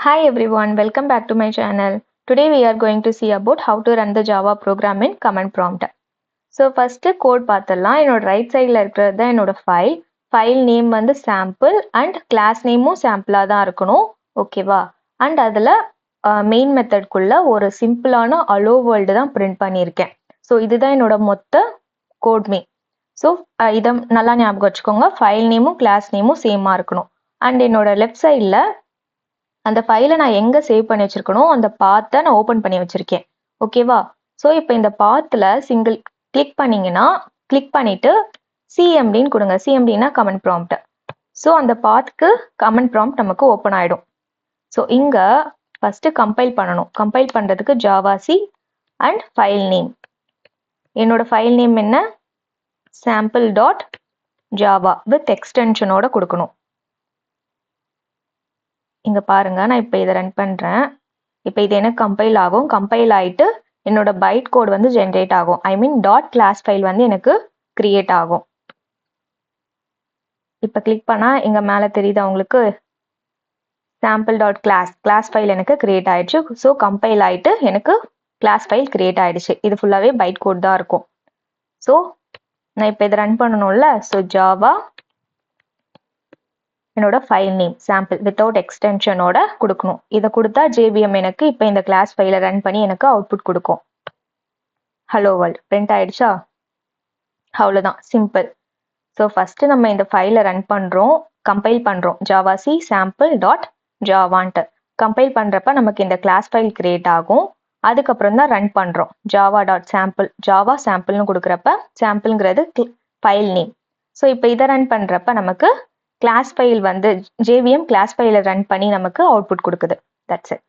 Hi everyone, welcome back to my channel. Today we are going to see about how to run the Java program in command prompt. So first code பார்த்தலாம். என்னோட right சைடில் இருக்கிறது தான் என்னோட file name வந்து sample and class நேமும் சாம்பிளாக தான் இருக்கணும், ஓகேவா? அண்ட் அதில் மெயின் மெத்தட்குள்ள ஒரு சிம்பிளான அலோ வேர்ல்டு தான் பிரிண்ட் பண்ணியிருக்கேன். ஸோ இதுதான் என்னோட மொத்த கோட்மே. ஸோ இதை நல்லா ஞாபகம் வச்சுக்கோங்க, ஃபைல் நேமும் கிளாஸ் நேமும் சேமாக இருக்கணும். அண்ட் என்னோட லெஃப்ட் சைடில் அந்த ஃபைலை நான் எங்கே சேவ் பண்ணி வச்சிருக்கணும் அந்த பாத்தை நான் ஓப்பன் பண்ணி வச்சிருக்கேன், ஓகேவா? ஸோ இப்போ இந்த பாத்தில் சிங்கிள் கிளிக் பண்ணிங்கன்னா கிளிக் பண்ணிவிட்டு சிஎம்டின்னு கொடுங்க. சிஎம்டினா கமெண்ட் ப்ராம்ப்ட். ஸோ அந்த பாத்துக்கு கமெண்ட் ப்ராம்ப்ட் நமக்கு ஓப்பன் ஆகிடும். ஸோ இங்கே ஃபஸ்ட்டு கம்பைல் பண்ணணும். கம்பைல் பண்ணுறதுக்கு ஜாவாசி அண்ட் ஃபைல் நேம். என்னோட ஃபைல் நேம் என்ன? சாம்பிள் டாட் ஜாவா வித் எக்ஸ்டென்ஷனோட கொடுக்கணும். இங்கே பாருங்கள், நான் இப்போ இதை ரன் பண்ணுறேன். இப்போ இது எனக்கு கம்பைல் ஆகும். கம்பைல் ஆகிட்டு என்னோட பைட் கோட் வந்து ஜென்ரேட் ஆகும். ஐ மீன் டாட் கிளாஸ் ஃபைல் வந்து எனக்கு கிரியேட் ஆகும். இப்போ கிளிக் பண்ணால் இங்கே மேலே தெரியுது உங்களுக்கு சாம்பிள் டாட் கிளாஸ் ஃபைல் எனக்கு கிரியேட் ஆகிடுச்சு. ஸோ கம்பைல் ஆகிட்டு எனக்கு கிளாஸ் ஃபைல் கிரியேட் ஆகிடுச்சு. இது ஃபுல்லாகவே பைட் கோட் தான் இருக்கும். ஸோ நான் இப்போ இதை ரன் பண்ணணும்ல. ஸோ ஜாவா என்னோட ஃபைல் நேம் சாம்பிள் வித்தவுட் எக்ஸ்டென்ஷனோட கொடுக்கணும். இதை கொடுத்தா ஜேவிஎம் எனக்கு இப்போ இந்த கிளாஸ் ஃபைலை ரன் பண்ணி எனக்கு அவுட்புட் கொடுக்கும். ஹலோ வேர்ல்ட் பிரிண்ட் ஆயிடுச்சா? அவ்வளோதான், சிம்பிள். ஸோ ஃபஸ்ட்டு நம்ம இந்த ஃபைலை ரன் பண்ணுறோம், கம்பைல் பண்ணுறோம். ஜாவாசி சாம்பிள் டாட் ஜாவான்ட்டு கம்பைல் பண்ணுறப்ப நமக்கு இந்த கிளாஸ் ஃபைல் கிரியேட் ஆகும். அதுக்கப்புறம் தான் ரன் பண்ணுறோம். ஜாவா டாட் சாம்பிள் ஜாவா சாம்பிள்னு கொடுக்குறப்ப சாம்பிள்ங்கிறது ஃபைல் நேம். ஸோ இப்போ இதை ரன் பண்ணுறப்ப நமக்கு கிளாஸ் ஃபைல் வந்து ஜேவிஎம் கிளாஸ் ஃபைலை ரன் பண்ணி நமக்கு அவுட்புட் கொடுக்குது. That's it.